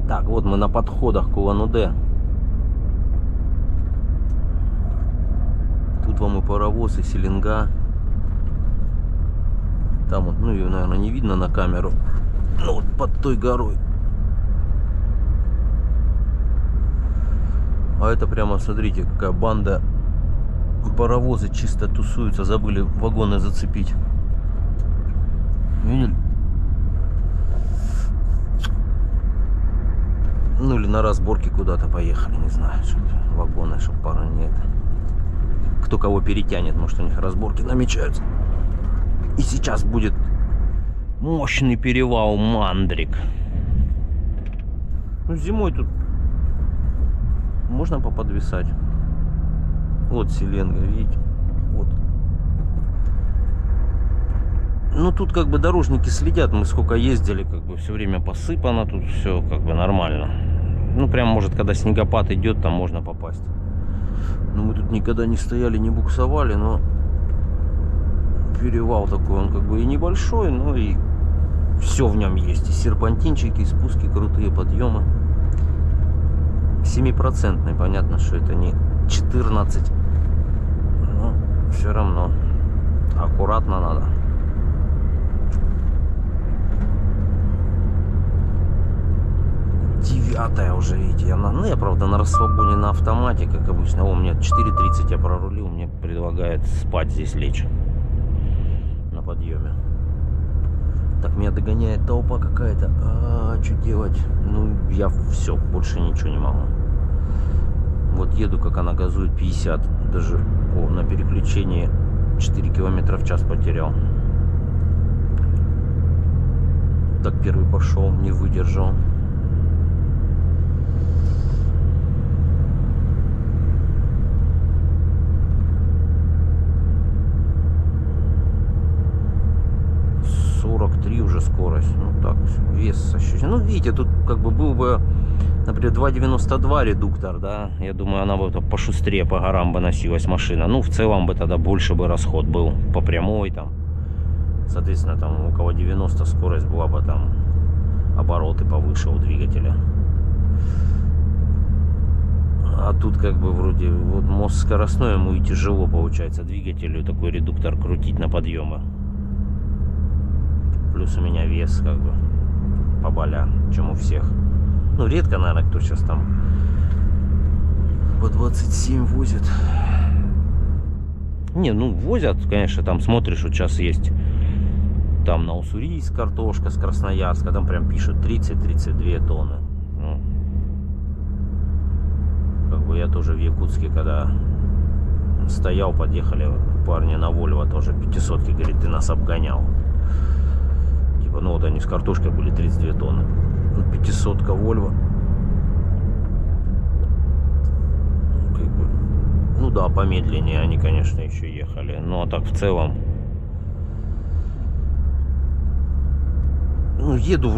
Так, вот мы на подходах к Улан-Удэ. Тут вам и паровоз, и селенга. Там вот, ну ее, наверное, не видно на камеру. Ну вот под той горой. А это прямо, смотрите, какая банда. Паровозы чисто тусуются. Забыли вагоны зацепить. Видели? Ну или на разборке куда-то поехали, не знаю, чтобы вагоны, чтобы пара нет. Кто кого перетянет, может, у них разборки намечаются. И сейчас будет мощный перевал Мандрик. Ну, зимой тут можно поподвисать. Вот селенга, видите? Вот. Ну, тут как бы дорожники следят. Мы сколько ездили, как бы все время посыпано. Тут все как бы нормально. Ну, прям, может, когда снегопад идет, там можно попасть. Но мы тут никогда не стояли, не буксовали, но перевал такой, он как бы и небольшой, но и все в нем есть. И серпантинчики, и спуски, крутые подъемы. 7%, понятно, что это не 14, но все равно аккуратно надо. Девятая уже, видите, я правда на расслабоне, на автомате, как обычно. О, у меня 4:30 я прорулил, мне предлагают спать здесь лечь на подъеме. Так, меня догоняет толпа какая-то. Что делать? Ну, я все, больше ничего не могу. Вот еду, как она газует, 50. Даже на переключении 4 км в час потерял. Так, первый пошел, не выдержал. Уже скорость, ну так, вес ощущение. Ну, видите, тут как бы был бы, например, 2,92 редуктор, да, я думаю, она бы пошустрее по горам бы носилась машина. Ну, в целом бы тогда больше бы расход был по прямой, там, соответственно, там около 90 скорость была бы, там, обороты повыше у двигателя. А тут как бы вроде, вот мост скоростной, ему и тяжело получается двигателю такой редуктор крутить на подъемы. Плюс у меня вес как бы поболя, чем у всех. Ну, редко, наверное, кто сейчас там по 27 возит. Не, ну, возят, конечно, там смотришь, вот сейчас есть там на Уссурийск картошка с Красноярска, там прям пишут 30-32 тонны. Ну, как бы я тоже в Якутске, когда стоял, подъехали парни на Вольво, тоже 500-ки, говорит, ты нас обгонял. Ну вот они с картошкой были 32 тонны. 500-ка Volvo. Как бы, ну да, помедленнее они, конечно, еще ехали. Ну а так в целом. Ну, еду,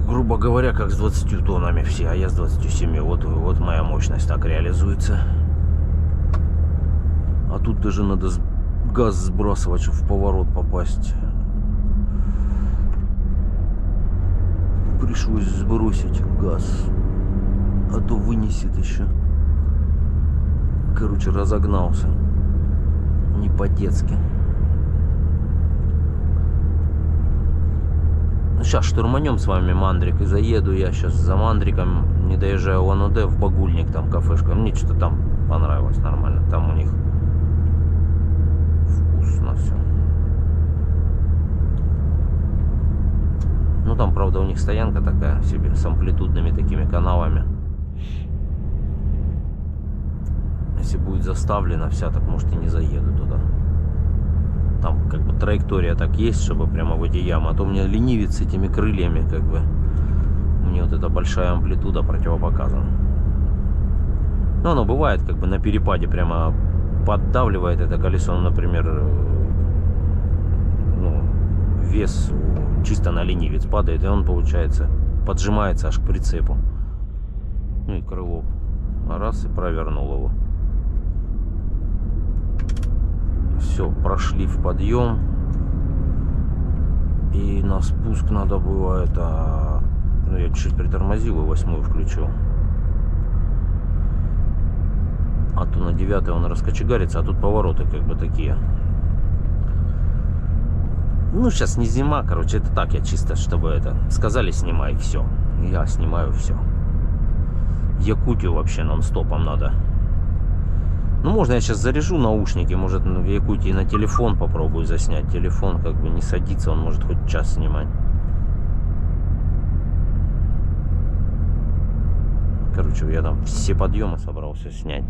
грубо говоря, как с 20 тоннами все, а я с 27. Вот моя мощность так реализуется. А тут даже надо газ сбрасывать, чтобы в поворот попасть. Пришлось сбросить газ, а то вынесет еще. Короче, разогнался. Не по-детски. Ну, сейчас штурманем с вами Мандрик и заеду я сейчас за Мандриком, не доезжая Улан-Удэ, в Багульник, там кафешка. Мне что-то там понравилось нормально. Там у них вкусно все. Ну, там, правда, у них стоянка такая себе, с амплитудными такими каналами. Если будет заставлена вся, так может и не заеду туда. Там как бы траектория так есть, чтобы прямо в эти ямы. А то у меня ленивец с этими крыльями, как бы. Мне вот эта большая амплитуда противопоказана. Но оно бывает, как бы на перепаде прямо поддавливает это колесо. Ну, например, ну, вес чисто на ленивец падает, и он, получается, поджимается аж к прицепу. Ну и крыло. Раз, и провернул его. Все, прошли в подъем. И на спуск надо было это Ну, я чуть притормозил и 8-ю включил. А то на 9-й он раскочегарится, а тут повороты как бы такие. Ну, сейчас не зима, короче, это так, я чисто, чтобы это... Сказали, снимай, все. Я снимаю все. Якутию вообще нон-стопом надо. Ну, можно я сейчас заряжу наушники, может, в Якутии на телефон попробую заснять. Телефон как бы не садится, он может хоть час снимать. Короче, я там все подъемы собрался снять.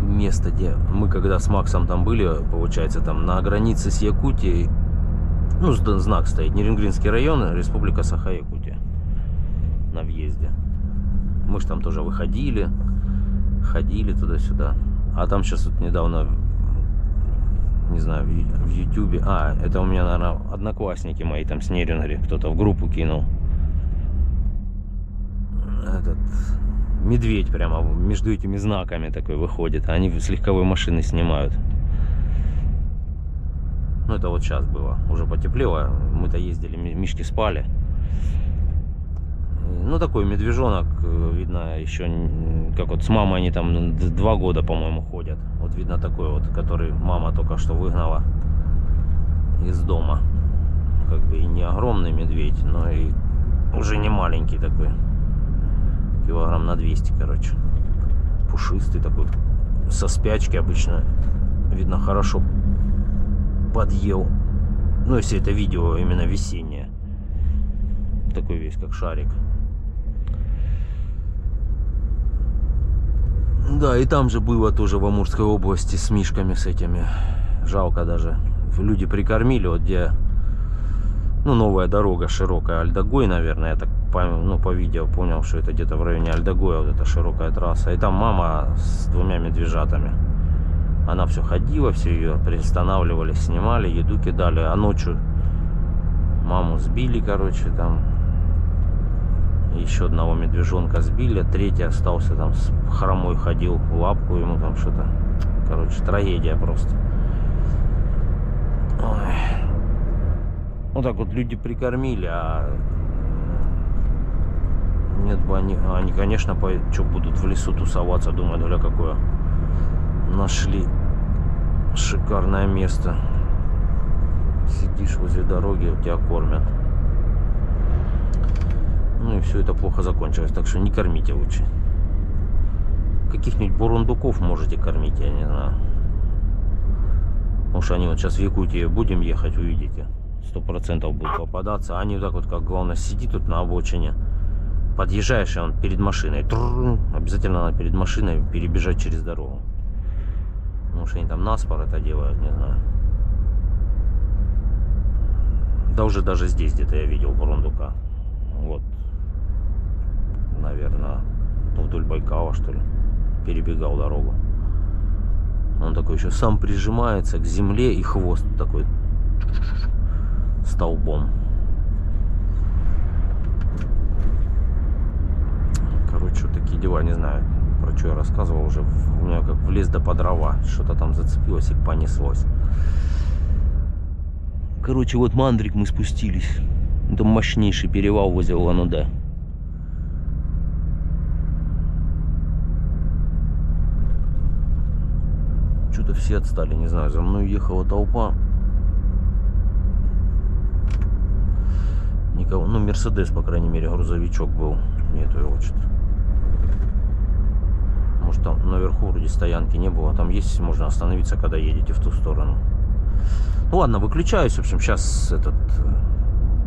Место, где мы когда с Максом там были, получается, там на границе с Якутией, ну, знак стоит, Нерюнгринский район, Республика Саха-Якутия, на въезде. Мы же там тоже выходили, ходили туда-сюда. А там сейчас вот недавно, не знаю, в Ютубе, это у меня, наверное, одноклассники мои там с Нерюнгри, кто-то в группу кинул. Этот... Медведь прямо между этими знаками такой выходит. Они с легковой машины снимают. Ну, это вот сейчас было. Уже потеплело. Мы-то ездили, мишки спали. Ну, такой медвежонок, видно, еще как вот с мамой они там 2 года, по-моему, ходят. Вот видно такой вот, который мама только что выгнала из дома. Как бы и не огромный медведь, но и уже не маленький такой. Килограмм на 200, короче. Пушистый такой. Со спячки обычно. Видно, хорошо подъел. Ну, если это видео именно весеннее. Такой весь, как шарик. Да, и там же было тоже в Амурской области с мишками с этими. Жалко даже. Люди прикормили, вот где... Ну, новая дорога широкая, Альдагой, наверное, я так по видео понял, что это где-то в районе Альдагоя, вот эта широкая трасса. И там мама с 2 медвежатами. Она все ходила, все ее приостанавливали, снимали, еду кидали. А ночью маму сбили, короче, там. Еще одного медвежонка сбили, 3-й остался там, с хромой ходил, лапку ему там что-то. Короче, трагедия просто. Ой. Вот так вот люди прикормили, а нет бы они, конечно, что будут в лесу тусоваться, думают, гля, какое нашли шикарное место. Сидишь возле дороги, тебя кормят. Ну и все это плохо закончилось, так что не кормите лучше. Каких-нибудь бурундуков можете кормить, я не знаю. Потому что они вот сейчас в Якутии будем ехать, увидите. 100% будут попадаться. Они вот так вот, как главное, сидит тут на обочине. Подъезжаешь, и он перед машиной. Обязательно надо перед машиной перебежать через дорогу. Может, они там наспор это делают, не знаю. Да уже даже здесь где-то я видел бурундука. Вот. Наверное, вдоль Байкала, что ли. Перебегал дорогу. Он такой еще сам прижимается к земле, и хвост такой столбом. Короче, вот такие дела, не знаю, про что я рассказывал уже. У меня как в лес да по дрова. Что-то там зацепилось и понеслось. Короче, вот Мандрик мы спустились. Это мощнейший перевал возле Улан-Удэ. Что-то все отстали, не знаю, за мной ехала толпа. Никого, ну, Мерседес, по крайней мере, грузовичок был. Нету его что-то. Может, там наверху вроде стоянки не было. Там есть, можно остановиться, когда едете в ту сторону. Ну ладно, выключаюсь. В общем, сейчас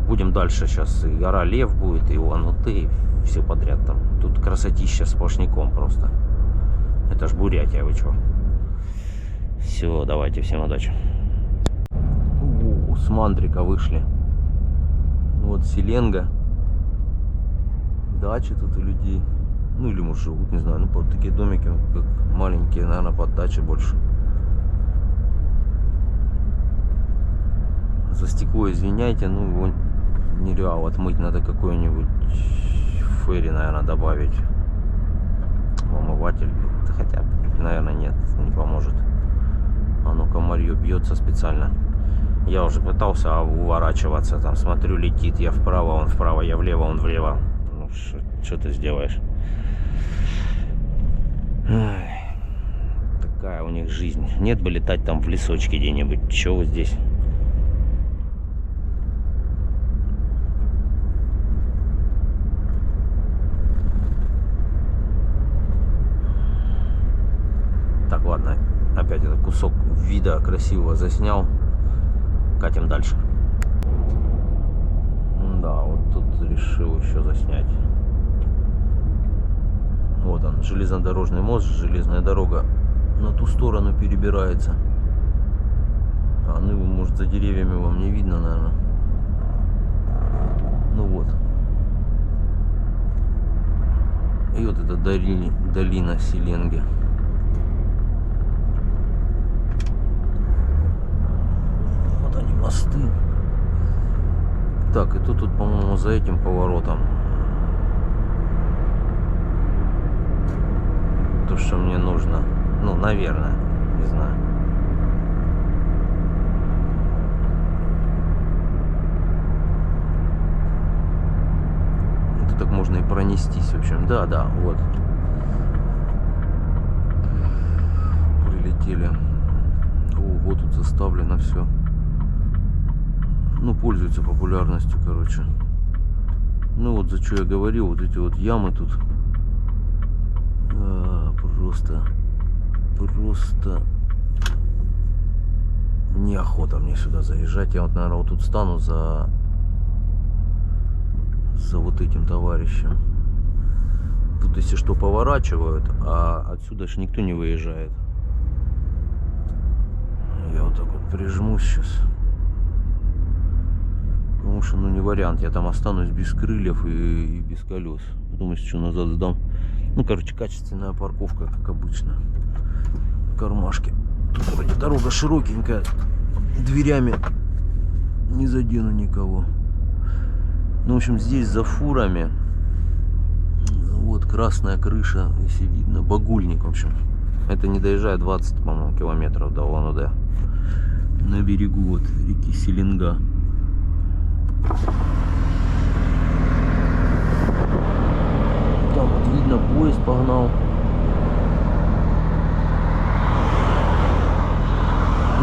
будем дальше. Сейчас и гора Лев будет, и Улан-Удэ, и все подряд там. Тут красотища сплошняком просто. Это ж Бурятия, вы чё? Все, давайте, всем удачи. С Мандрика вышли. Вот Селенга. Дачи тут у людей. Ну или может живут, не знаю. Ну вот такие домики, как маленькие, наверное, под дачи больше. За стекло извиняйте, ну его нереал отмыть, надо какой-нибудь ферри, наверное, добавить в омыватель. Хотя, наверное, нет, не поможет. Оно комарье бьется специально. Я уже пытался уворачиваться, там смотрю, летит, я вправо, он вправо, я влево, он влево. Ну, что ты сделаешь? Ай, такая у них жизнь. Нет бы летать там в лесочке где-нибудь. Чего вы здесь? Так, ладно, опять этот кусок вида красивого заснял. Катим дальше. Да, вот тут решил еще заснять. Вот он, железнодорожный мост, железная дорога на ту сторону перебирается. А ну, может, за деревьями вам не видно, наверное. Ну вот. И вот это долина Селенги. Вот они, мосты. Так, и тут, по-моему, за этим поворотом то, что мне нужно. Ну, наверное, не знаю. Это так можно и пронестись, в общем. Да, да, вот. Прилетели. Ого, тут заставлено все. Ну, пользуется популярностью, короче. Ну, вот за что я говорил, вот эти вот ямы тут. Просто неохота мне сюда заезжать. Я вот, наверное, вот тут стану за вот этим товарищем. Тут, если что, поворачивают, а отсюда же никто не выезжает. Я вот так вот прижмусь сейчас. Потому что, ну, не вариант. Я там останусь без крыльев и без колес. Потом, если что, назад сдам. Ну, короче, качественная парковка, как обычно. Кармашки. Тут вроде дорога широкенькая. Дверями не задену никого. Ну, в общем, здесь за фурами. Вот красная крыша, если видно. Багульник, в общем. Это не доезжает 20, по-моему, километров до Улан-Удэ. На берегу вот реки Селенга. Там вот видно, поезд погнал.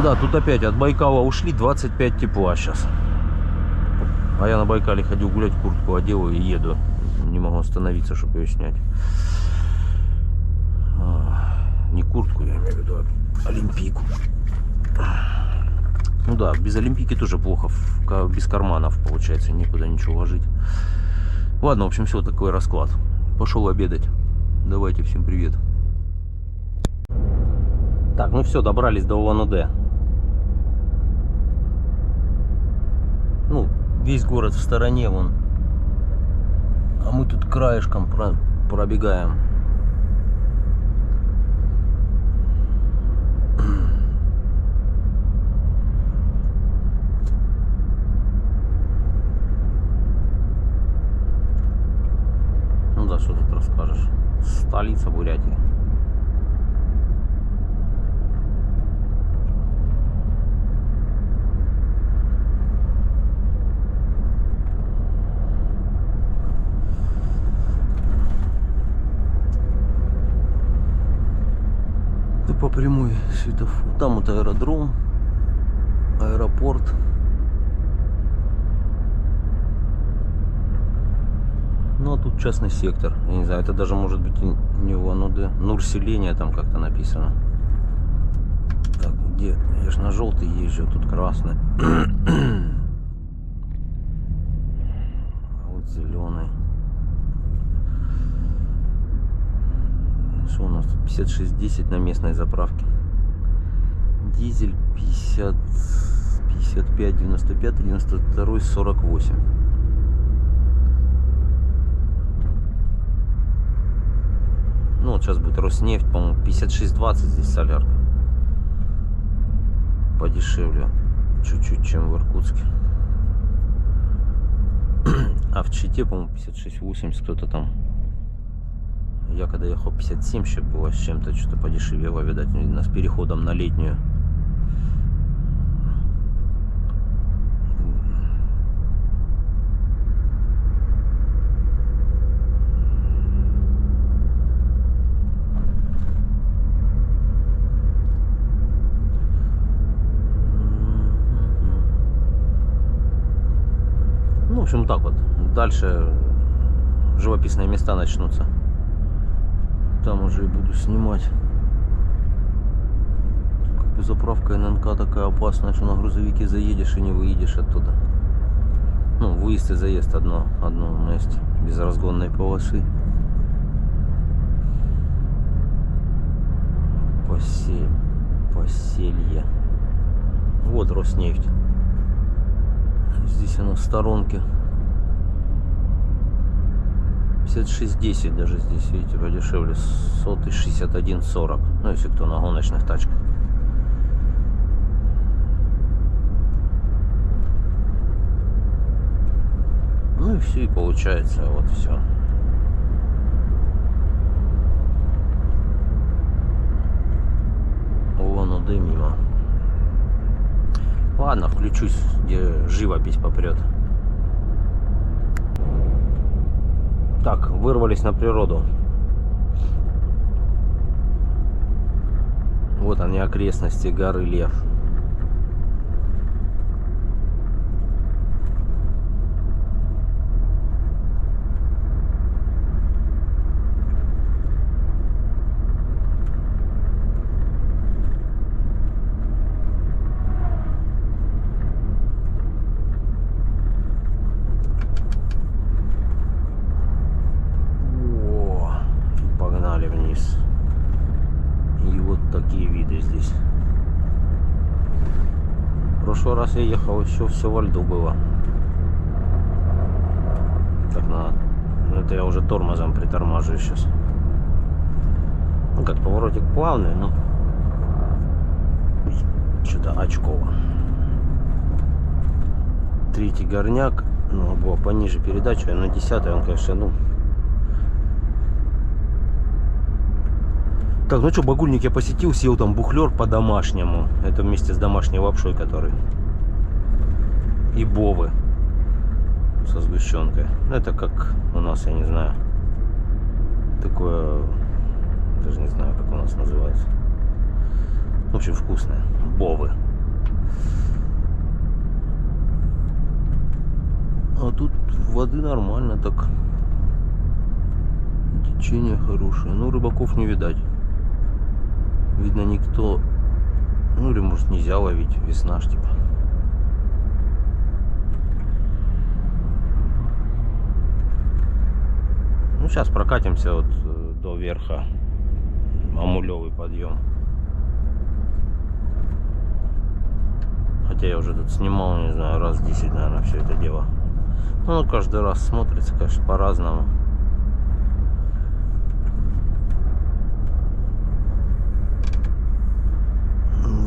Да, тут опять от Байкала ушли, 25 тепла сейчас. А я на Байкале ходил гулять, куртку одел и еду. Не могу остановиться, чтобы ее снять. Не куртку, я имею в виду, а олимпийку. Ну да, без олимпийки тоже плохо, без карманов получается, никуда ничего ложить. Ладно, в общем, все, такой расклад. Пошел обедать. Давайте, всем привет. Так, ну все, добрались до Улан-Удэ. Ну, весь город в стороне, вон. А мы тут краешком пробегаем. Ну да, что тут расскажешь? Столица Бурятии. По прямой светофор. Там вот аэродром, аэропорт. Ну а тут частный сектор. Я не знаю, это даже может быть и не Улан-Удэ. Нур-Селения там как-то написано. Так, где? Я ж на желтый езжу, тут красный. А вот зеленый. Что у нас тут? 5610 на местной заправке. Дизель 50, 55, 95, 92, 48. Ну вот сейчас будет Роснефть, по-моему, 56-20 здесь солярка. Подешевле чуть-чуть, чем в Иркутске. А в Чите, по-моему, 56-80 кто-то там. Я когда ехал 57, еще было с чем-то, что-то подешевело, видать, с переходом на летнюю. общем, так вот. Дальше живописные места начнутся. Там уже и буду снимать. Как бы заправка ННК такая опасная, что на грузовике заедешь и не выедешь оттуда. Ну, выезд и заезд одно месте, без разгонной полосы. Поселье. Вот Роснефть. Здесь она в сторонке. 56.10 даже здесь, видите, подешевле. Сотый 61.40. Ну, если кто на гоночных тачках. Ну и все, и получается, вот все. Вон уды мимо. Ладно, включусь, где живопись попрет. Так, вырвались на природу. Вот они, окрестности горы Лев. Вниз. И вот такие виды здесь. В прошлый раз я ехал, еще все во льду было. Так, это я уже тормозом притормаживаю сейчас. Ну как, поворотик плавный, но что-то очково. Третий горняк, ну, было пониже передача, на 10-й он, конечно, ну. Так, ну что, Багульник я посетил, съел там бухлер по-домашнему. Это вместе с домашней лапшой, который. И бовы со сгущенкой. Это как у нас, я не знаю. Такое, даже не знаю, как у нас называется. В общем, вкусное. Бовы. А тут воды нормально так. Течение хорошее. Ну, рыбаков не видать. Видно, никто, ну или может нельзя ловить, весна ж типа. Ну сейчас прокатимся вот до верха, Амулевый подъем. Хотя я уже тут снимал, не знаю, раз 10, наверное, все это дело. Ну, каждый раз смотрится, конечно, по-разному.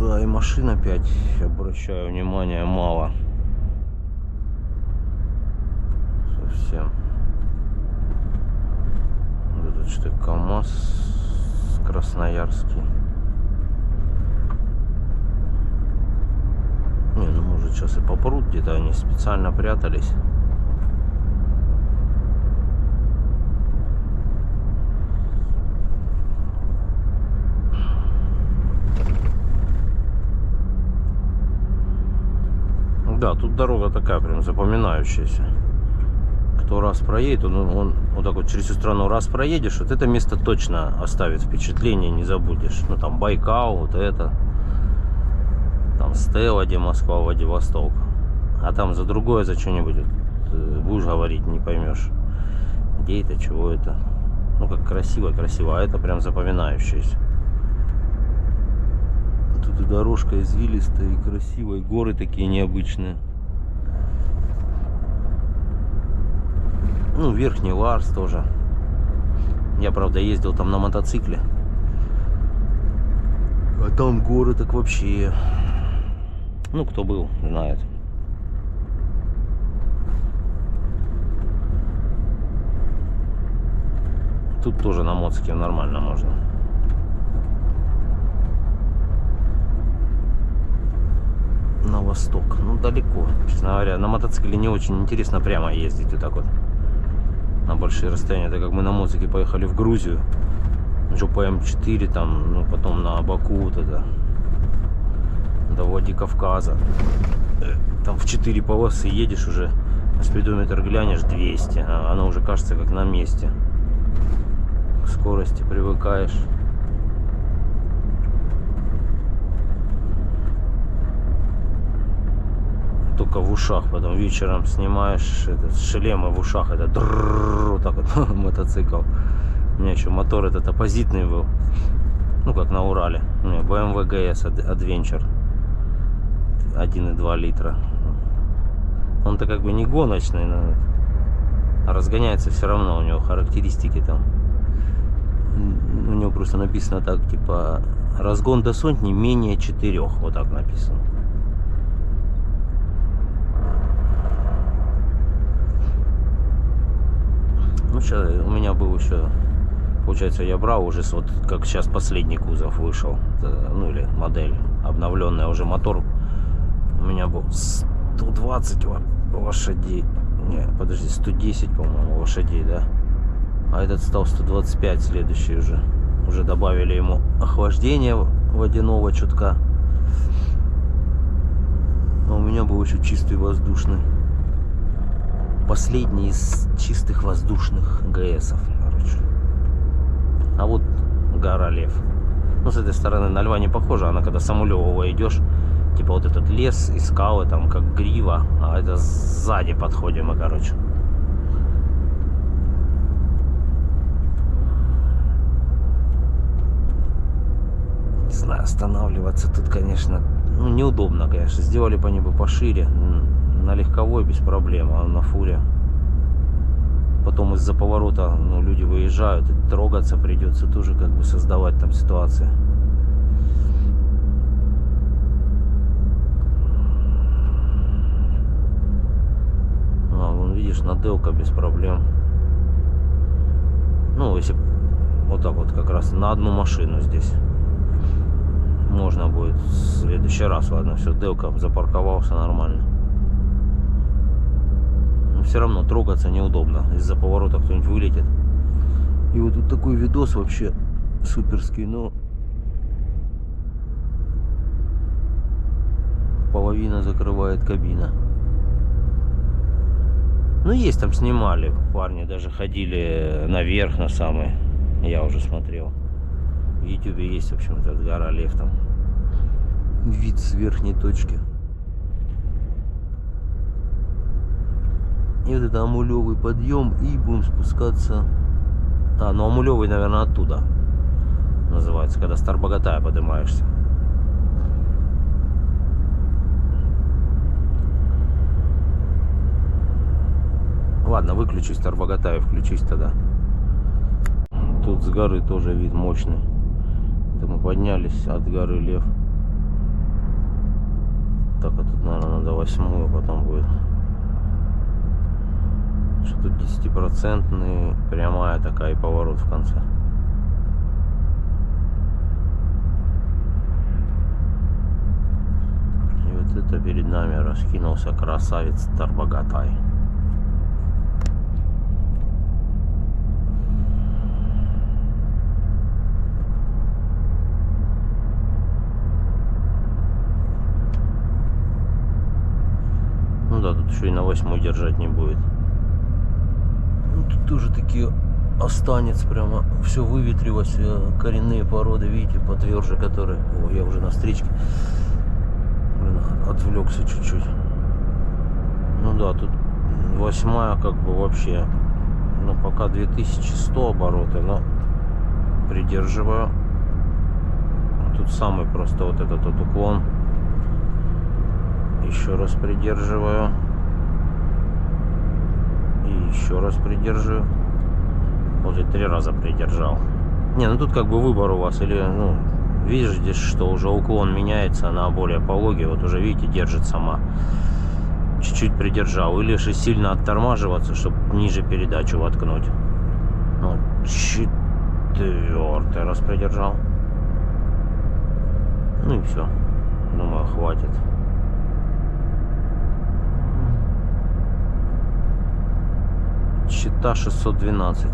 Да, и машин опять, обращаю внимание, мало. Совсем. Вот этот что, КамАЗ красноярский. Не, ну может сейчас и попрут, где-то они специально прятались. Да, тут дорога такая прям запоминающаяся. Кто раз проедет, он вот так вот через всю страну раз проедешь, вот это место точно оставит впечатление, не забудешь. Ну там Байкал, вот это. Там Стелла, где Москва, Владивосток. А там за другое, за что-нибудь вот, будешь говорить, не поймешь. Где это, чего это. Ну как красиво, красиво, а это прям запоминающееся. Тут и дорожка извилистая, и красивая, и горы такие необычные. Ну, Верхний Ларс тоже. Я, правда, ездил там на мотоцикле. А там горы так вообще. Ну, кто был, знает. Тут тоже на мотике нормально можно. На восток, ну далеко, честно говоря. На мотоцикле не очень интересно прямо ездить вот так вот на большие расстояния. Это как мы на мотике поехали в Грузию, еще по М4 там, ну потом на Баку вот это, до Владикавказа. Там в 4 полосы едешь уже, Спидометр глянешь 200, а оно уже кажется как на месте. К скорости привыкаешь. Только в ушах, потом вечером снимаешь этот шлем, и в ушах это вот так вот мотоцикл. У меня еще мотор этот оппозитный был, ну как на Урале. У меня BMW GS Adventure 1,2 литра. Он-то как бы не гоночный, но разгоняется все равно, у него характеристики там. У него просто написано так, типа разгон до сотни менее 4, вот так написано. Ну, сейчас у меня был еще, получается, я брал уже, вот как сейчас последний кузов вышел, ну или модель обновленная, уже мотор у меня был 120 лошадей, не, подожди, 110, по-моему, лошадей, да, а этот стал 125, следующий уже добавили ему охлаждение водяного чутка, а у меня был еще чистый воздушный. Последний из чистых воздушных ГСов, короче. А вот гора Лев. Ну, с этой стороны на льва не похоже. Она когда с Амулевого идешь, типа вот этот лес и скалы, там как грива. А это сзади подходим мы, короче. Не знаю, останавливаться тут, конечно, ну, неудобно, конечно. Сделали по небу пошире. На легковой без проблем, а на фуре потом из-за поворота, ну, люди выезжают, и трогаться придется, тоже как бы создавать там ситуации. Вон видишь, наделка без проблем. Ну, если вот так вот как раз на одну машину здесь можно будет в следующий раз. Ладно, все, делка, запарковался нормально. Все равно трогаться неудобно. Из-за поворота кто-нибудь вылетит. И вот тут такой видос вообще суперский, но половина закрывает кабина. Ну, есть там, снимали. Парни даже ходили наверх на самый. Я уже смотрел. В ютубе есть, в общем, этот гора Лев там. Вид с верхней точки. И вот это Амулевый подъем, и будем спускаться. А, ну Амулевый, наверное, оттуда называется, когда с Тарбагатая поднимаешься. Ладно, выключусь Тарбагатая, включусь тогда. Тут с горы тоже вид мощный. Это мы поднялись от горы Лев. Так, а тут, наверное, надо 8-ю, потом будет. Что тут 10%, прямая такая, и поворот в конце. И вот это перед нами раскинулся красавец Тарбагатай. Ну да, тут еще и на 8-й держать не будет. Тут тоже такие останется, прямо все выветрилось, коренные породы, видите, потверже, которые. О, я уже на встречке. Блин, отвлекся чуть-чуть. Ну да, тут 8-я как бы вообще, ну пока 2100 обороты, но придерживаю. Тут самый просто вот этот вот уклон. Еще раз придерживаю. И еще раз придерживаю. Вот и 3 раза придержал. Не, ну тут как бы выбор у вас. Или, ну, видишь здесь, что уже уклон меняется на более пологий. Вот уже, видите, держит сама. Чуть-чуть придержал. Или же сильно оттормаживаться, чтобы ниже передачу воткнуть. Ну, 4-й раз придержал. Ну и все. Думаю, хватит. Счета 612.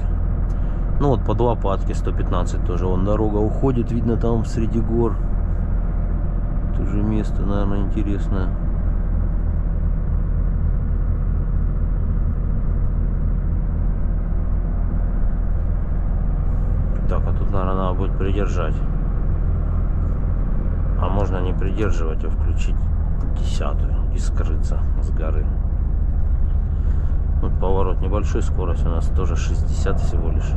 Ну вот под лопатки 115 тоже. Вон дорога уходит, видно, там среди гор. Тоже место, наверное, интересное. Так, а тут, наверное, надо будет придержать. А можно не придерживать, а включить 10-ю и скрыться с горы. Вот поворот небольшой, скорость у нас тоже 60 всего лишь.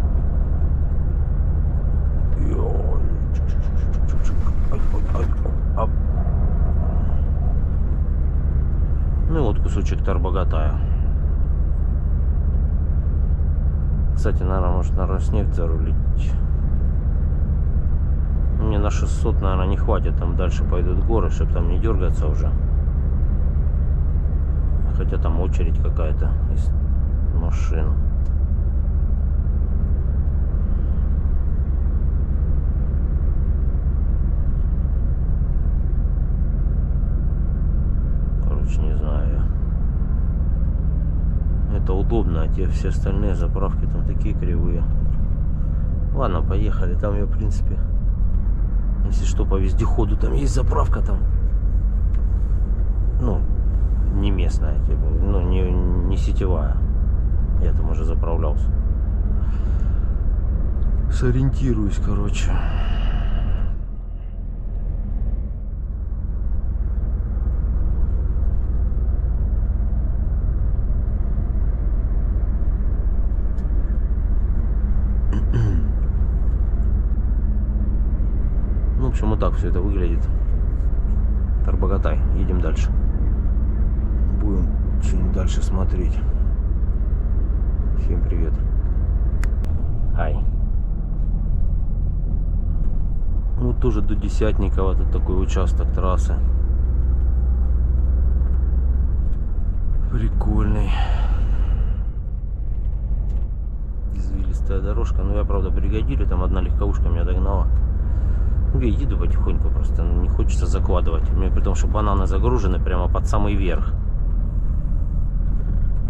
Ну и вот кусочек Тарбагатая. Кстати, наверное, может на Роснефть зарулить. Мне на 600, наверное, не хватит. Там дальше пойдут горы, чтобы там не дергаться уже. Хотя там очередь какая-то из машин. Короче, не знаю я. Это удобно, а те все остальные заправки там такие кривые. Ладно, поехали. Там я, в принципе, если что, по вездеходу там есть заправка там. Ну, не местная, типа, ну, не сетевая. Я там уже заправлялся. Сориентируюсь, короче. Ну, в общем, вот так все это выглядит. Тарбагатай. Едем дальше. Будем что-нибудь дальше смотреть. Всем привет. Ай. Вот тоже до Десятникова тут такой участок трассы. Прикольный. Извилистая дорожка. Ну, я, правда, бригадирю. Там одна легковушка меня догнала. Ну, я еду потихоньку, просто не хочется закладывать. У меня при том, что бананы загружены прямо под самый верх.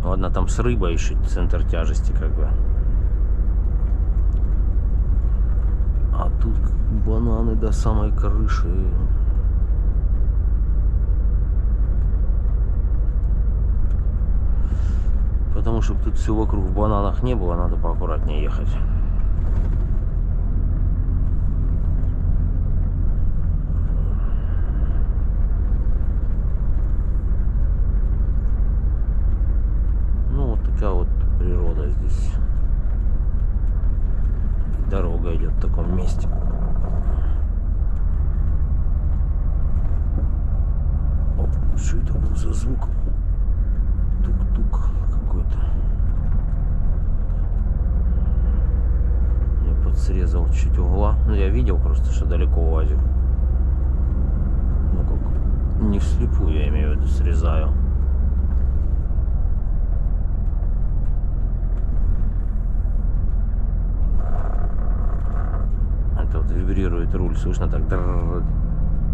Ладно, там с рыбой еще центр тяжести как бы. А тут бананы до самой крыши. Потому что тут все вокруг в бананах не было, надо поаккуратнее ехать. Вот природа здесь. Дорога идет в таком месте. Оп, что это был за звук? Тук-тук какой-то. Я подсрезал чуть угла. Ну, я видел просто, что далеко лазил. Ну как, не вслепую, я имею в виду, срезаю. Вибрирует руль, слышно так,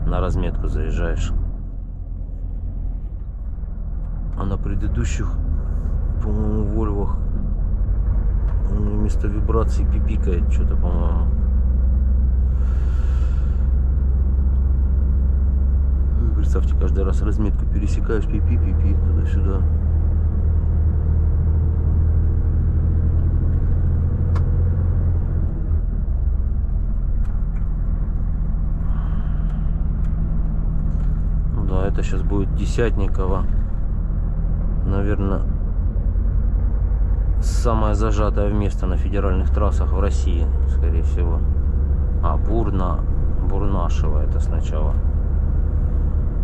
на разметку заезжаешь. А на предыдущих, по-моему, Вольвах вместо вибрации пипикает что-то, по-моему. Представьте, каждый раз разметку пересекаешь, пипи-пипи, туда-сюда. Это сейчас будет Десятниково. Наверное, самое зажатое место на федеральных трассах в России, скорее всего. А, Бурнашево это сначала.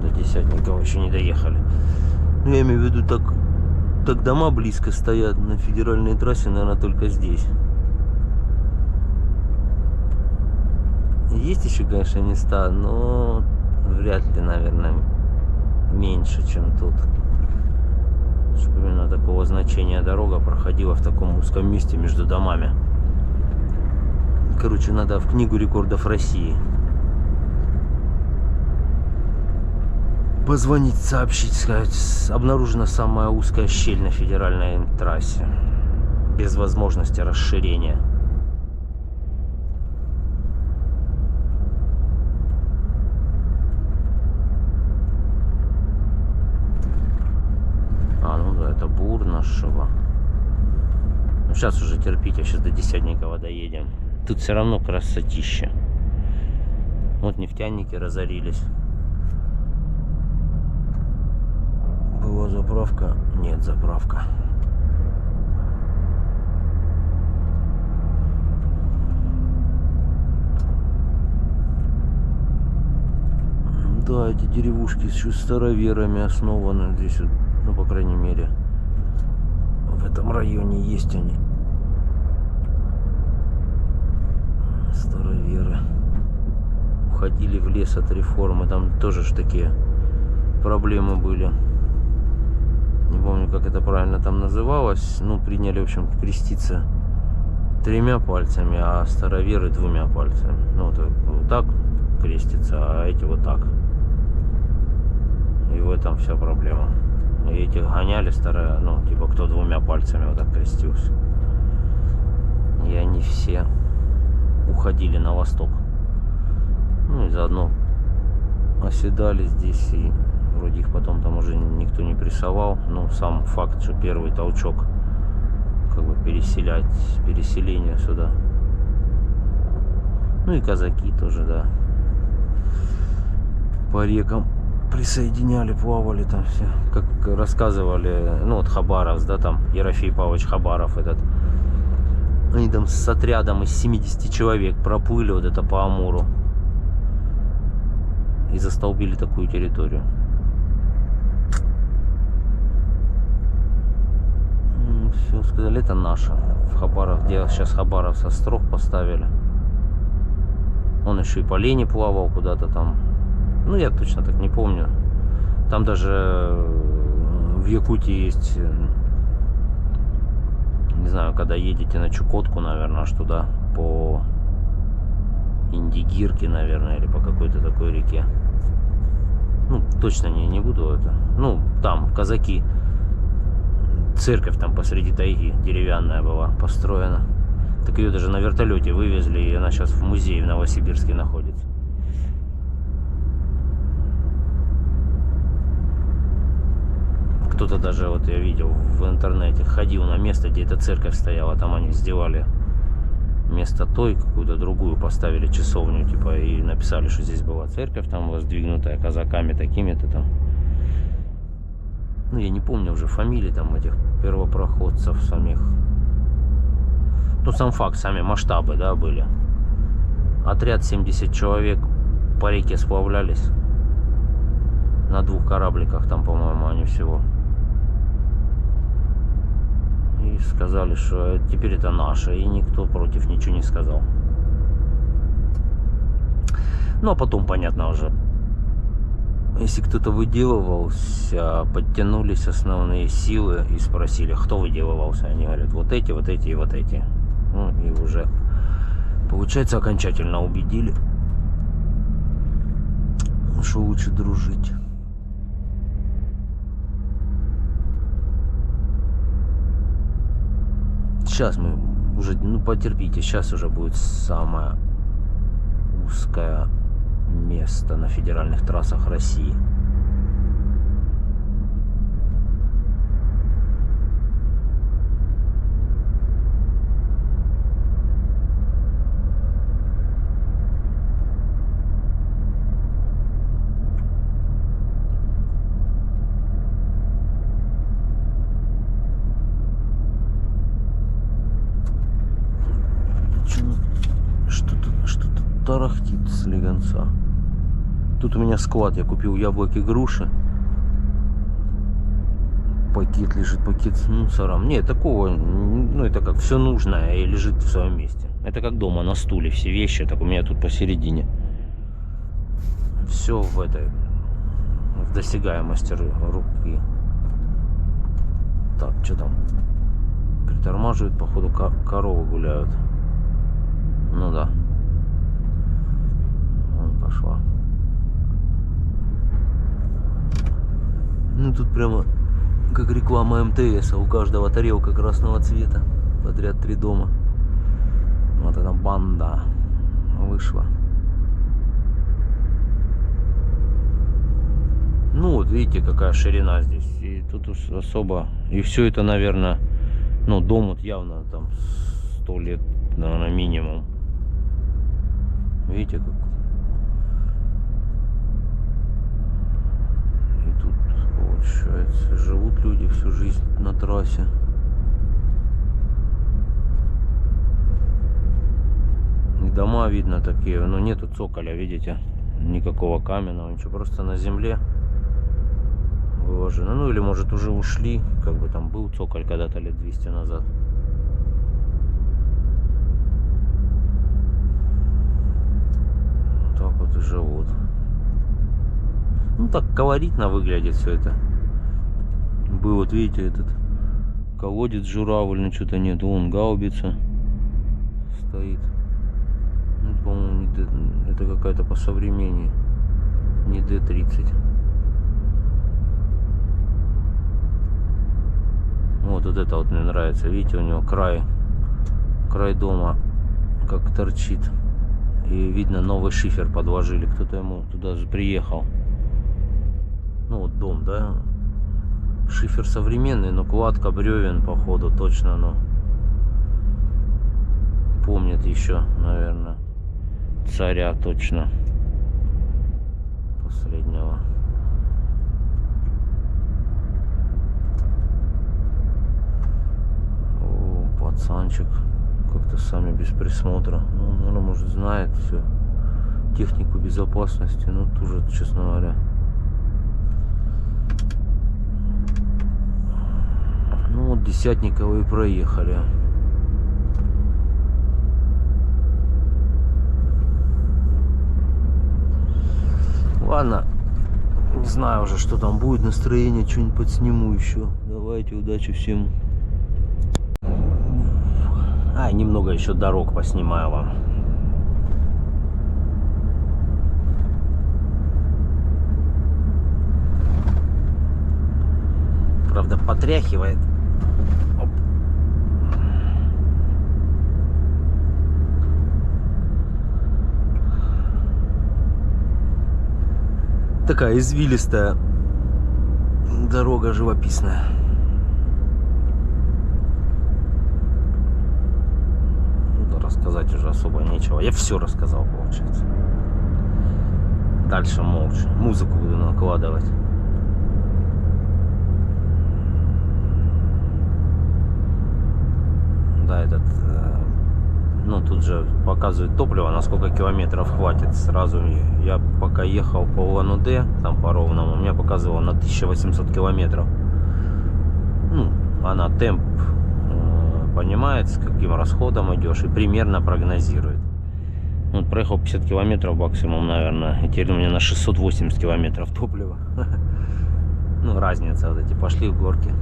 До Десятникова еще не доехали. Ну, я имею в виду, так дома близко стоят на федеральной трассе, наверное, только здесь. Есть еще, конечно, места, но вряд ли, наверное, меньше, чем тут. Чтобы именно такого значения дорога проходила в таком узком месте между домами. Короче, надо в книгу рекордов России позвонить, сообщить, сказать, обнаружена самая узкая щель на федеральной трассе без возможности расширения. Это Бурнашево. Ну, сейчас уже терпите, сейчас до Десятникова доедем. тут все равно красотища. Вот нефтяники разорились. Была заправка? Нет, заправка. Да, эти деревушки еще староверами основаны здесь, ну, по крайней мере, в этом районе есть они. Староверы. Уходили в лес от реформы, там тоже ж такие проблемы были. Не помню, как это правильно там называлось. Ну, приняли, в общем, креститься 3 пальцами, а староверы 2 пальцами. Ну, вот так крестится, а эти вот так. И в этом вся проблема. И этих гоняли старые, ну, типа, кто 2 пальцами вот так крестился. И они все уходили на восток. Ну и заодно оседали здесь, и вроде их потом там уже никто не прессовал. Но сам факт, что первый толчок как бы переселение сюда. Ну и казаки тоже, да. По рекам присоединяли, плавали там все. Как рассказывали, ну вот Хабаровск, да, там Ерофей Павлович Хабаров этот. Они там с отрядом из 70 человек проплыли вот это по Амуру. И застолбили такую территорию. Все, сказали, это наше. В Хабаров, где сейчас Хабаровск остров поставили. Он еще и по Лени плавал куда-то там. Ну, я точно так не помню. Там даже в Якутии есть, не знаю, когда едете на Чукотку, наверное, аж туда, по Индигирке, наверное, или по какой-то такой реке. Ну, точно не буду это. Ну, там казаки. Церковь там посреди тайги деревянная была построена. Так ее даже на вертолете вывезли, и она сейчас в музее в Новосибирске находится. Кто-то даже, вот я видел в интернете, ходил на место, где эта церковь стояла. Там они сделали вместо той какую-то другую, поставили часовню, типа, и написали, что здесь была церковь, там воздвигнутая казаками такими-то там. Ну, я не помню уже фамилии там этих первопроходцев самих. Ну, сам факт, сами масштабы, да, были. Отряд 70 человек по реке сплавлялись. На 2 корабликах там, по-моему, они всего. И сказали, что теперь это наше. И никто против ничего не сказал. Ну, а потом, понятно, уже. Если кто-то выделывался, подтянулись основные силы и спросили, кто выделывался. Они говорят, вот эти и вот эти. Ну, и уже, получается, окончательно убедили, что лучше дружить. Сейчас мы уже, ну, потерпите, сейчас уже будет самое узкое место на федеральных трассах России. Что-то тарахтит слегонца. Тут у меня склад, я купил яблоки, груши. Пакет лежит, пакет с мусором. Нет, такого, ну это как все нужное и лежит в своем месте. Это как дома на стуле, все вещи, так у меня тут посередине. Все в этой, в досягаемости руки. Так, что там? Притормаживают, походу коровы гуляют. Ну да. Вон пошла. Ну тут прямо как реклама МТС, у каждого тарелка красного цвета. Подряд 3 дома. Вот эта банда вышла. Ну вот видите, какая ширина здесь. И тут особо. И все это, наверное, ну дом вот явно там 100 лет, наверное, минимум. Видите, как. И тут, получается, живут люди всю жизнь на трассе. И дома видно такие, но нету цоколя, видите? Никакого каменного, ничего, просто на земле выложено. Ну или может уже ушли, как бы там был цоколь когда-то лет 200 назад. Так вот и живут. Ну так колоритно выглядит все это. Был, вот видите, этот колодец журавль, что-то нет, вон гаубица стоит. Ну, по-моему, это какая-то по современнее, не Д-30. Вот это вот мне нравится, видите, у него край дома как торчит. И видно, новый шифер подложили, кто-то ему туда же приехал. Ну вот дом, да, шифер современный, но кладка бревен, походу, точно, но помнит еще, наверное, царя точно последнего. О, пацанчик, как-то сами без присмотра. Ну, наверное, может, знает все, технику безопасности, ну тоже, честно говоря. Ну вот Десятниково и проехали. Ладно, не знаю уже, что там будет, настроение, что-нибудь подсниму еще. Давайте, удачи всем. Немного еще дорог поснимаю вам. Правда, потряхивает. Оп. Такая извилистая дорога, живописная. Рассказать уже особо нечего. Я все рассказал, получается. Дальше молча. Музыку буду накладывать. Да, этот... Ну, тут же показывает топливо, на сколько километров хватит. Сразу я пока ехал по Улан-Удэ, там по ровному, у меня показывало на 1800 километров. Ну, она темп понимает, с каким расходом идешь, и примерно прогнозирует. Вот проехал 50 километров максимум, наверное, и теперь у меня на 680 километров топлива. Ну, разница вот эти, пошли в горки.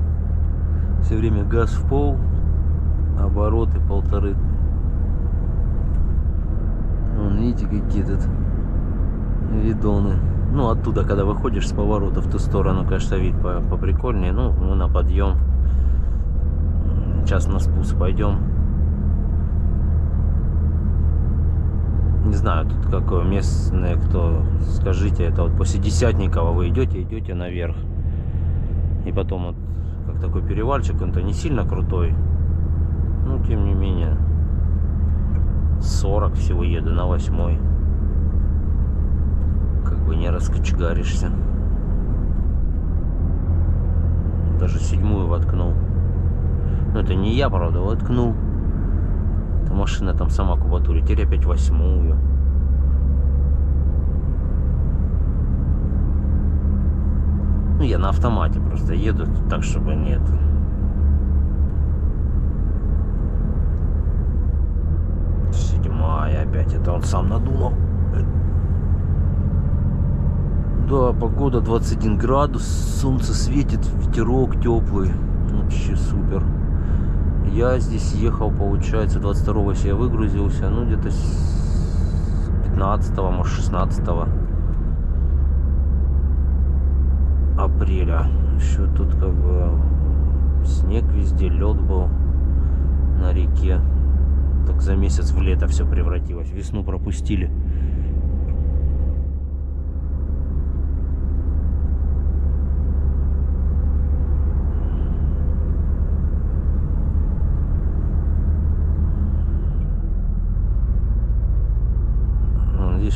Все время газ в пол, обороты 1,5. Вон, видите, какие тут видоны. Ну, оттуда, когда выходишь с поворота в ту сторону, конечно, вид поприкольнее. Ну, мы на подъем. Сейчас на спуск пойдем. Не знаю, тут какое местное, кто, скажите, это вот после Десятникова вы идете наверх. И потом вот, как такой перевальчик, он-то не сильно крутой. Ну, тем не менее, 40 всего еду на 8-й. Как бы не раскочегаришься. Даже 7-ю воткнул. Но это не я, правда, воткнул. Эта машина там сама кубатурит. Теперь опять 8-ю. Ну, я на автомате просто еду, так, чтобы нет. Седьмая опять. Это он сам надумал. Да, погода 21 градус. Солнце светит, ветерок теплый. Вообще супер. Я здесь ехал, получается, 22-го, если я выгрузился, ну, где-то с 15-го, может, 16 апреля. Еще тут как бы снег везде, лед был на реке. Так за месяц в лето все превратилось. Весну пропустили.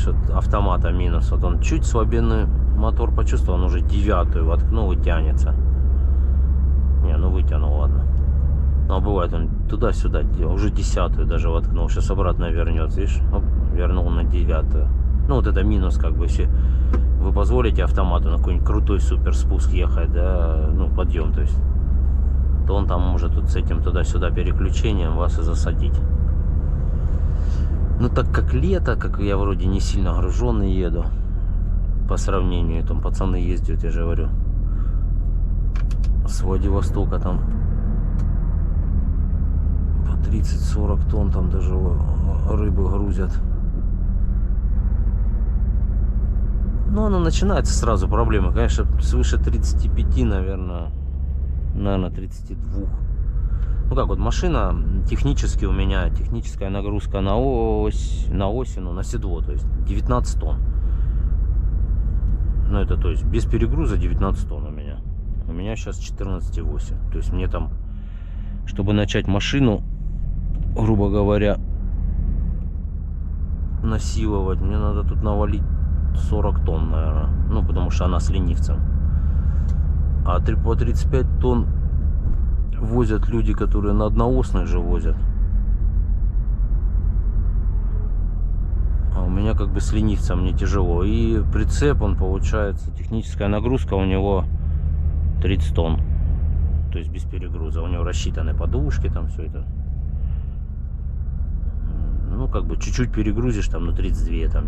видишь, вот автомата минус. Вот он чуть слабенный мотор почувствовал, он уже 9-ю воткнул и тянется. Не, ну вытянул, ладно. Ну, а бывает он туда-сюда, уже 10-ю даже воткнул. Сейчас обратно вернется, видишь? Оп, вернул на 9-ю. Ну, вот это минус, как бы, если вы позволите автомату на какой-нибудь крутой супер спуск ехать, да, ну, подъем, то есть, то он там может тут с этим туда-сюда переключением вас и засадить. Ну, так как лето, как я вроде не сильно груженный еду, по сравнению, там пацаны ездят, я же говорю, с Владивостока там по 30-40 тонн там даже рыбы грузят. Ну, она начинается сразу проблема, конечно, свыше 35, наверное 32. Ну как, вот машина технически у меня, техническая нагрузка на ось, ну, на седло, то есть 19 тонн. Ну это, то есть, без перегруза 19 тонн у меня. У меня сейчас 14,8. То есть мне там, чтобы начать машину, грубо говоря, насиловать, мне надо тут навалить 40 тонн, наверное. Ну, потому что она с ленивцем. А по 35 тонн возят люди, которые на одноосных же возят. А у меня как бы с ленивцем мне тяжело. И прицеп, он получается, техническая нагрузка у него 30 тонн. То есть без перегруза. У него рассчитаны подушки, там все это. Ну, как бы чуть-чуть перегрузишь, там, ну, 32, там,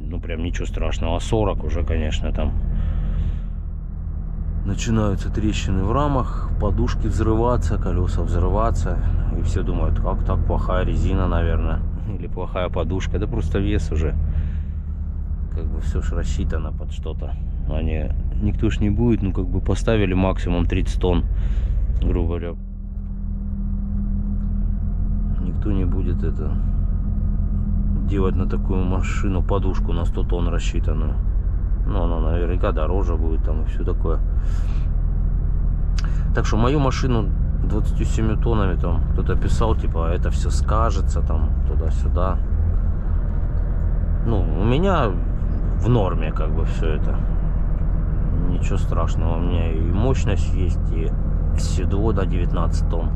ну, прям ничего страшного. А 40 уже, конечно, там начинаются трещины в рамах, подушки взрываться, колеса взрываться. И все думают, как так, плохая резина, наверное. Или плохая подушка. Да просто вес уже. Как бы все ж рассчитано под что-то. Они, никто ж не будет, ну, как бы поставили максимум 30 тонн, грубо говоря. Никто не будет это делать на такую машину подушку на 100 тонн рассчитанную. Ну, она наверняка дороже будет там и все такое. Так что мою машину 27 тоннами там кто-то писал, типа, это все скажется там туда-сюда. Ну, у меня в норме как бы все это. Ничего страшного. У меня и мощность есть, и седло до 19 тонн.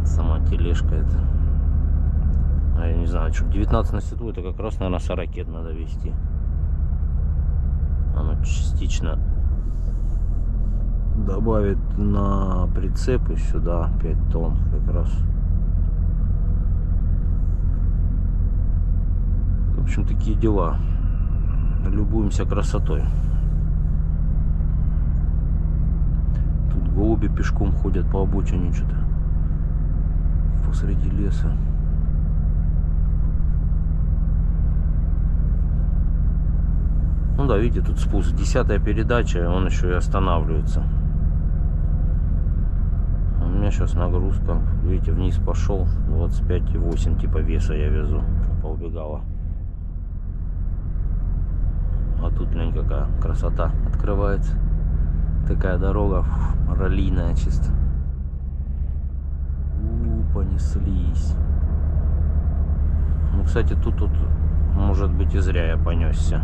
Сама тележка это. А я не знаю, что 19 на седло, это как раз, наверное, 40 надо вести. Оно частично добавит на прицеп и сюда 5 тонн как раз. В общем, такие дела. Любуемся красотой. Тут голуби пешком ходят по обочине что-то посреди леса. Ну да, видите, тут спуск. 10-я передача, он еще и останавливается. У меня сейчас нагрузка, видите, вниз пошел. 25,8 типа веса я везу. Поубегала. А тут, глянь, какая красота открывается. Такая дорога раллийная чисто. Понеслись. Ну, кстати, тут может быть и зря я понесся.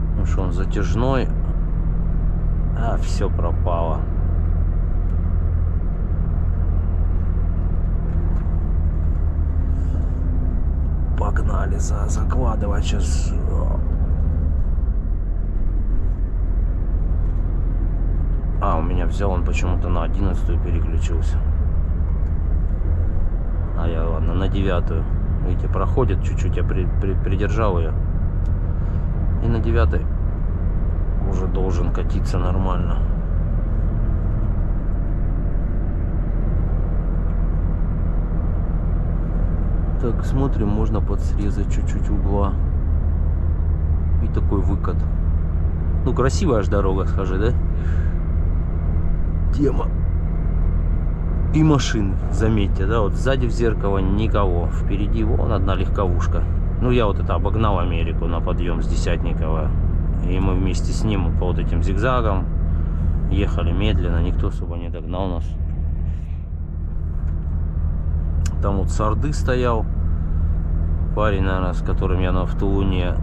Потому что он затяжной. А, все пропало. Погнали закладывать сейчас. А, у меня взял он почему-то на 11-ю переключился. А я, ладно, на 9-ю. Видите, проходит чуть-чуть, я придержал ее. И на 9-й уже должен катиться нормально. Так, смотрим, можно подсрезать чуть-чуть угла. И такой выкат. Ну, красивая аж дорога, скажи, да? Тема. И машин, заметьте, да, вот сзади в зеркало никого. Впереди вон одна легковушка. Ну, я вот это обогнал Америку на подъем с Десятникова. И мы вместе с ним по вот этим зигзагам ехали медленно. Никто особо не догнал нас. Там вот Сарды стоял. парень, наверное, с которым я на Автолуне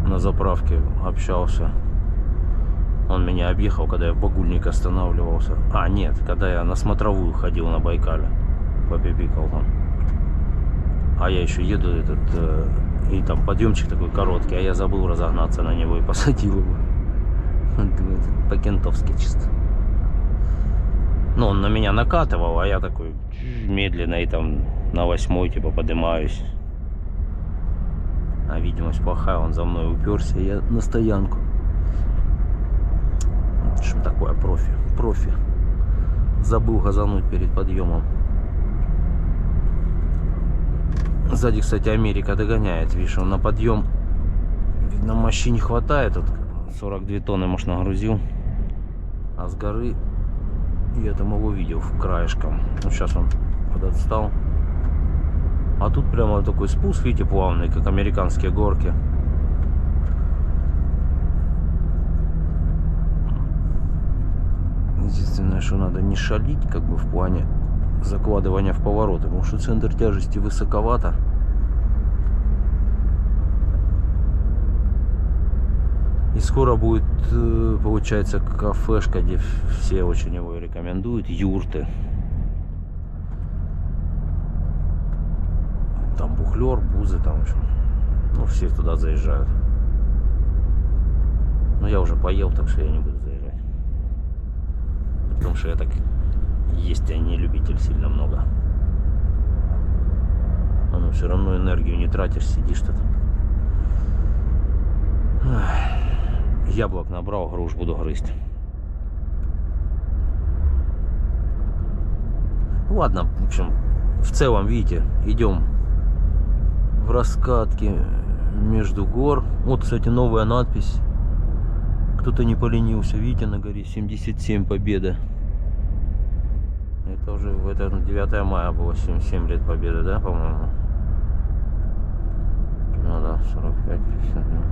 на заправке общался. Он меня объехал, когда я в Багульник останавливался. А, нет, когда я на смотровую ходил на Байкале. Попипикал там. А я еще еду и там подъемчик такой короткий, а я забыл разогнаться на него и посадил его. По-кентовски чисто. Ну, он на меня накатывал, а я такой медленно и там на 8-й типа поднимаюсь. А видимость плохая, он за мной уперся, и я на стоянку. В общем, такое профи. Забыл газануть перед подъемом. Сзади, кстати, Америка догоняет. Видишь, он на подъем, видно, мощи не хватает. Тут 42 тонны, может, нагрузил. А с горы я там его видел в краешком. Ну, сейчас он подотстал. А тут прямо такой спуск, видите, плавный, как американские горки. Единственное, что надо не шалить, как бы в плане закладывания в повороты, потому что центр тяжести высоковато. И скоро будет, получается, кафешка, где все очень его рекомендуют, юрты. Там бухлер, бузы, там, в общем, ну, все туда заезжают. Но я уже поел, так что я не буду заезжать. Потому что я так есть, я не любитель сильно много. Но все равно энергию не тратишь, сидишь тут. Яблок набрал, груш буду грызть. Ладно, в общем, в целом, видите, идем в раскатке между гор. Вот, кстати, новая надпись. Кто-то не поленился, видите, на горе 77 Победа. Это уже, это 9 мая было, 77 лет Победы, да, по-моему? Ну да, 45-50.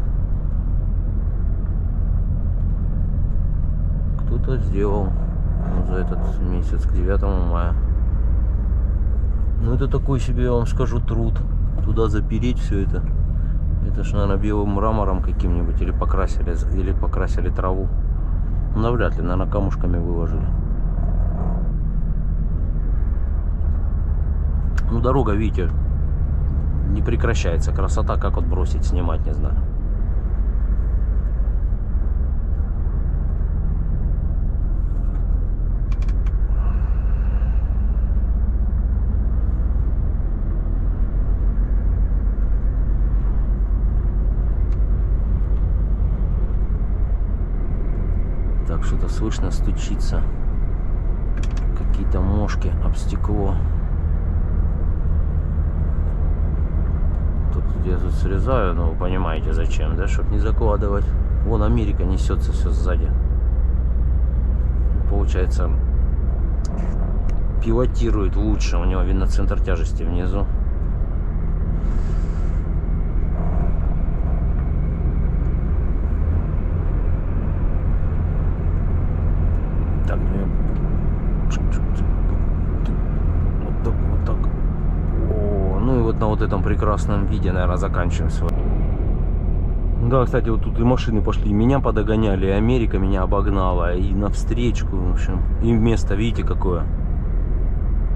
Кто-то сделал за этот месяц, к 9 мая. Ну, это такой себе, я вам скажу, труд. Туда запереть все это. Это ж, наверное, белым мрамором каким-нибудь. Или покрасили траву. Ну, навряд ли, наверное, камушками выложили. Ну, дорога, видите, не прекращается. Красота, как вот бросить, снимать, не знаю. Так, что-то слышно, стучится. Какие-то мошки об стекло. Я тут срезаю, но вы понимаете зачем, да, чтобы не закладывать. Вон Америка несется все сзади. Получается, пилотирует лучше. У него видно центр тяжести внизу. Так, вот так. О, ну и вот на вот этом прекрасном виде, наверное, заканчиваем свой. Да, кстати, вот тут и машины пошли, меня подогоняли, и Америка меня обогнала, и навстречку, в общем. И место, видите, какое.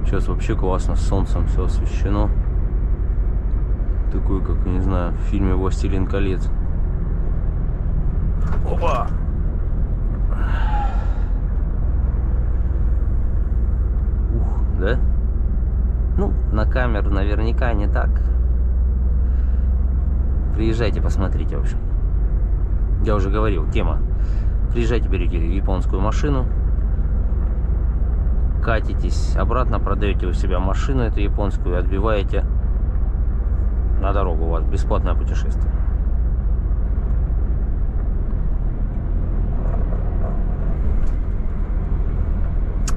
Сейчас вообще классно, с солнцем все освещено. Такое, как, не знаю, в фильме «Властелин колец». Опа! Ух, да? Ну, на камеру наверняка не так. Приезжайте, посмотрите, в общем. Я уже говорил, тема. Приезжайте, берите японскую машину, катитесь обратно, продаете у себя машину эту японскую, отбиваете на дорогу. У вас бесплатное путешествие.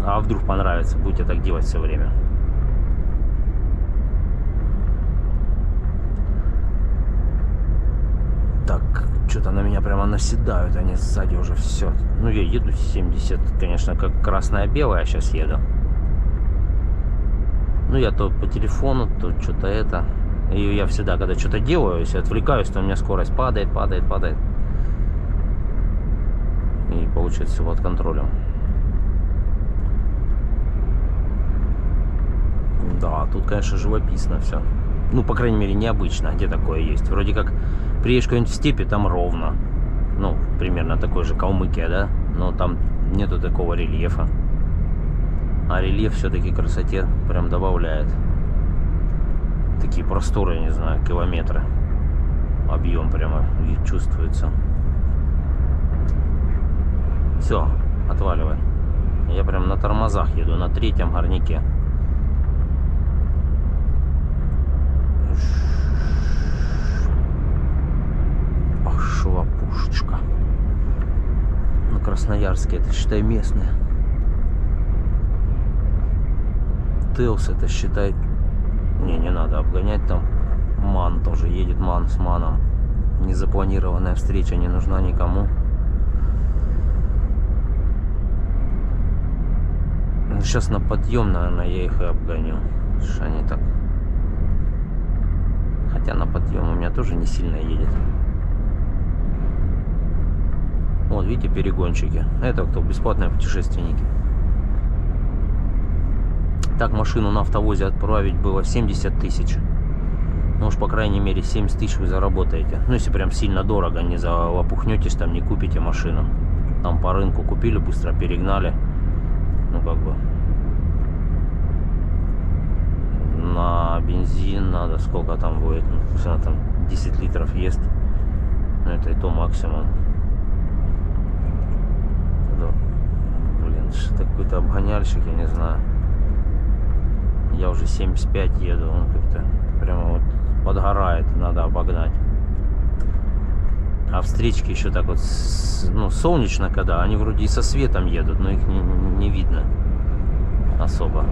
А вдруг понравится, будете так делать все время. Так, что-то на меня прямо наседают, они сзади уже все. Ну, я еду 70, конечно, как красное-белое, а сейчас еду. Ну, я то по телефону, то что-то это. И я всегда, когда что-то делаю, если отвлекаюсь, то у меня скорость падает. И получается все под контролем. Да, тут, конечно, живописно все. Ну, по крайней мере, необычно, где такое есть. Вроде как приедешь куда-нибудь в степи, там ровно. Ну, примерно такой же Калмыкия, да? Но там нету такого рельефа. А рельеф все-таки красоте прям добавляет. Такие просторы, я не знаю, километры. Объем прямо чувствуется. Все, отваливай. Я прям на тормозах еду, на третьем горняке. Пошла пушечка. Ну, Красноярске, это, считай, местные. Телс, это, считай... Не надо обгонять там. Ман тоже едет, Ман с Маном. Незапланированная встреча не нужна никому. Сейчас на подъем, наверное, я их и обгоню. Что они так... Хотя на подъем у меня тоже не сильно едет. Вот, видите, перегонщики. Это кто? Бесплатные путешественники. Так, машину на автовозе отправить было 70 тысяч. Ну уж, по крайней мере, 70 тысяч вы заработаете. Ну, если прям сильно дорого, не залопухнетесь, там, не купите машину. Там по рынку купили, быстро перегнали. Ну, как бы... На бензин надо, сколько там будет? Ну, она там 10 литров ест. Ну, это и то максимум. Да. Блин, что какой-то обгоняльщик, я не знаю. Я уже 75 еду, он как-то прямо вот подгорает, надо обогнать. А встречки еще так вот, ну, солнечно когда, они вроде и со светом едут, но их не видно особо.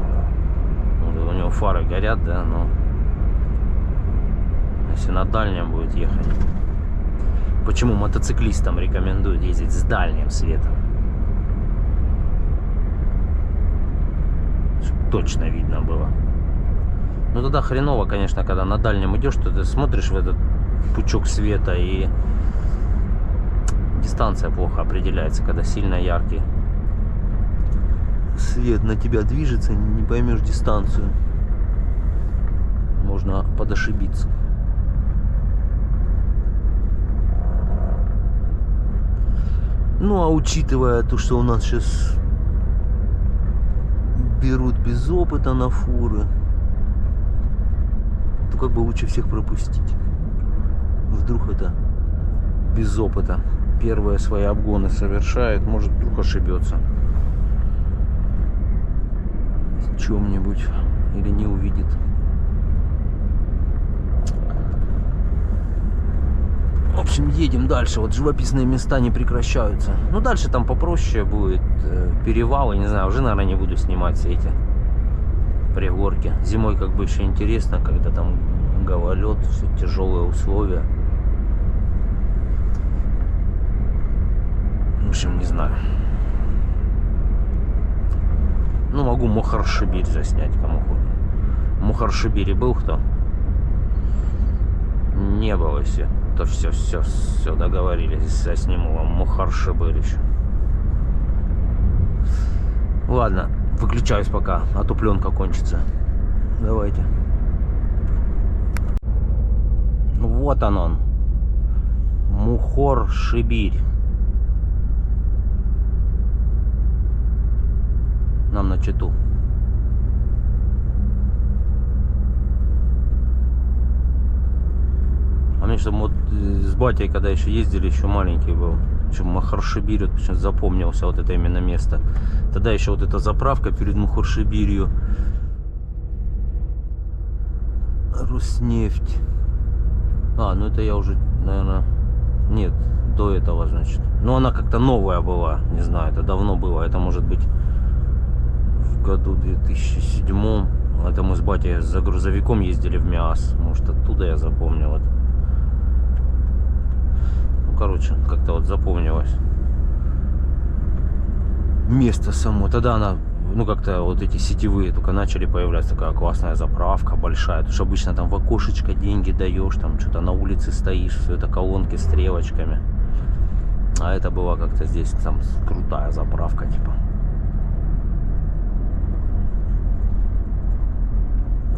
Вот у него фары горят, да, но если на дальнем будет ехать. Почему мотоциклистам рекомендуют ездить с дальним светом? Чтобы точно видно было. Ну тогда хреново, конечно, когда на дальнем идешь, то ты смотришь в этот пучок света, и дистанция плохо определяется, когда сильно яркий свет на тебя движется, не поймешь дистанцию. Можно подошибиться. Ну а учитывая то, что у нас сейчас берут без опыта на фуры, то как бы лучше всех пропустить. Вдруг это без опыта первые свои обгоны совершает, может вдруг ошибется в чем-нибудь или не увидит. В общем, едем дальше. Вот живописные места не прекращаются. Ну, дальше там попроще будет. Перевалы, не знаю, уже, наверное, не буду снимать все эти пригорки. Зимой как бы еще интересно, когда там гололед, все тяжелые условия. В общем, не знаю. Ну, могу Мухоршибирь заснять, кому хочет. В Мухоршибире был кто? Не было все. То все договорились. Я сниму вам Мухоршибирь еще. Ладно, выключаюсь пока, а то пленка кончится. Давайте. Вот он. Мухоршибирь. Нам на Читу. А мне чтобы вот с батей, когда еще ездили, еще маленький был. Причем Мухоршибирь, вот сейчас запомнился вот это именно место. Тогда еще вот эта заправка перед Мухоршибирью. Руснефть. А, ну это я уже, наверное... Нет, до этого, значит. Но она как-то новая была. Не знаю, это давно было. Это может быть в году 2007. Это мы с батей за грузовиком ездили в МИАС. Может, оттуда я запомнил это. Ну, короче, как-то вот запомнилось место само. Тогда она ну, как-то вот эти сетевые только начали появляться, такая классная заправка большая. Потому что обычно там в окошечко деньги даешь, там что-то на улице стоишь, все это колонки с стрелочками. А это была как-то здесь там крутая заправка, типа.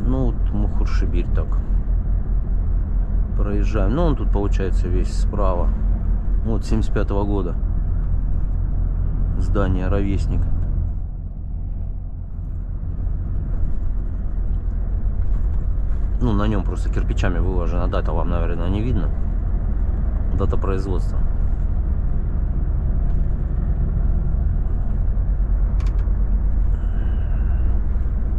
Ну, вот Мухоршибирь так. Проезжаем. Ну, он тут получается весь справа. Вот 75-го года. Здание «Ровесник». Ну, на нем просто кирпичами выложена дата, вам, наверное, не видно. Дата производства.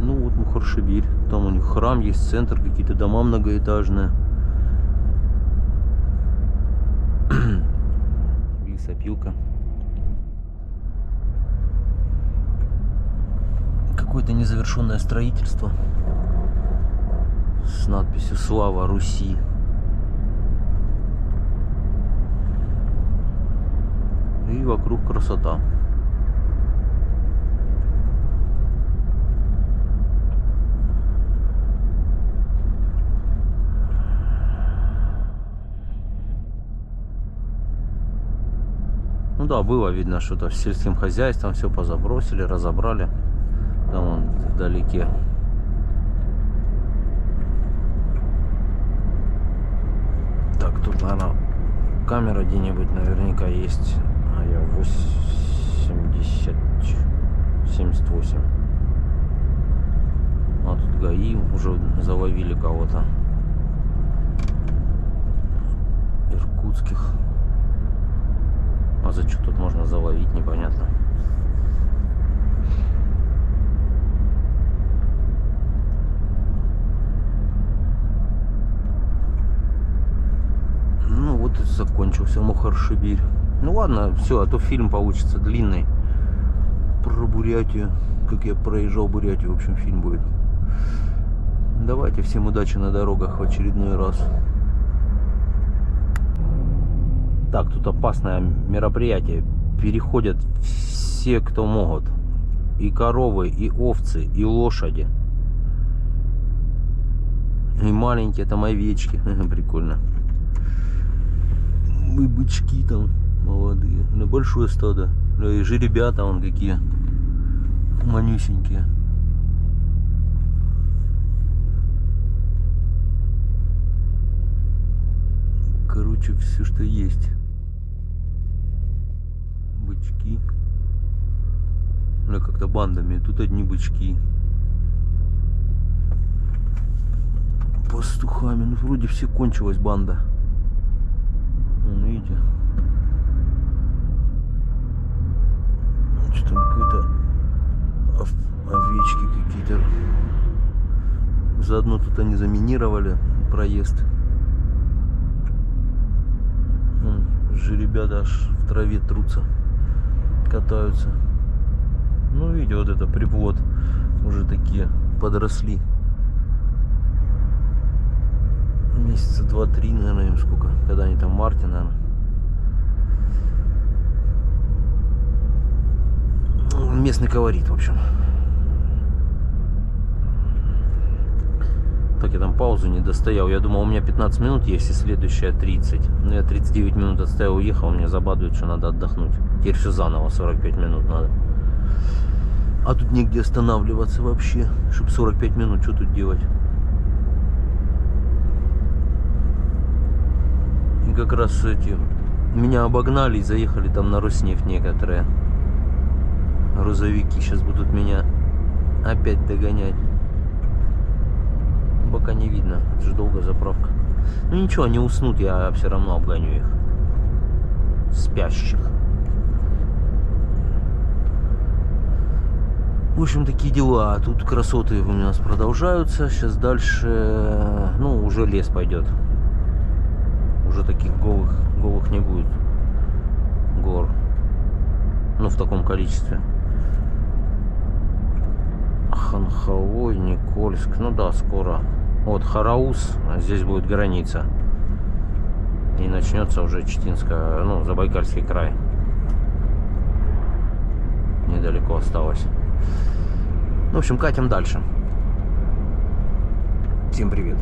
Ну, вот Мухоршибирь. Там у них храм есть, центр, какие-то дома многоэтажные. Лесопилка. Какое-то незавершенное строительство с надписью «Слава Руси». И вокруг красота. Ну да, было видно, что-то с сельским хозяйством все позабросили, разобрали. Там вон вдалеке. Так, тут, наверное, камера где-нибудь наверняка есть. А я 78. А тут ГАИ уже заловили кого-то. Иркутских. А за что тут можно заловить, непонятно. Ну вот и закончился Мухоршибирь. Ну ладно, все, а то фильм получится длинный. Про Бурятию. Как я проезжал Бурятию, в общем, фильм будет. Давайте, всем удачи на дорогах в очередной раз. Так, тут опасное мероприятие. Переходят все, кто могут. И коровы, и овцы, и лошади. И маленькие там овечки. Прикольно. И бычки там молодые. На большое стадо. И жеребята вон какие. Манюсенькие. Короче, все, что есть. Бычки. Ну, как-то бандами. Тут одни бычки. Пастухами. Ну, вроде все кончилась банда. Вон, видите? Что там какие-то овечки какие-то. Заодно тут они заминировали проезд. Вон, жеребята аж в траве трутся. Катаются. Ну, видите, вот это приплод. Уже такие подросли. Месяца 2-3, наверное, им сколько. Когда они там в марте, наверное. Местный колорит, в общем. Так, я там паузу не достоял. Я думал, у меня 15 минут есть, и следующая 30. Но я 39 минут отстоял, уехал. Мне забадывают, что надо отдохнуть. Теперь все заново, 45 минут надо. А тут негде останавливаться вообще. Чтобы 45 минут, что тут делать? И как раз эти... Меня обогнали и заехали там на Роснефть некоторые. Грузовики сейчас будут меня опять догонять. Пока не видно, это же долго заправка. Ну ничего, они уснут, я все равно обгоню их. Спящих. В общем, такие дела. Тут красоты у нас продолжаются. Сейчас дальше, ну, уже лес пойдет. Уже таких голых не будет гор. Ну, в таком количестве. Ханхалой, Никольск. Ну да, скоро. Вот Хараус, а здесь будет граница. И начнется уже Читинская, ну, Забайкальский край. Недалеко осталось. В общем, катим дальше. Всем привет.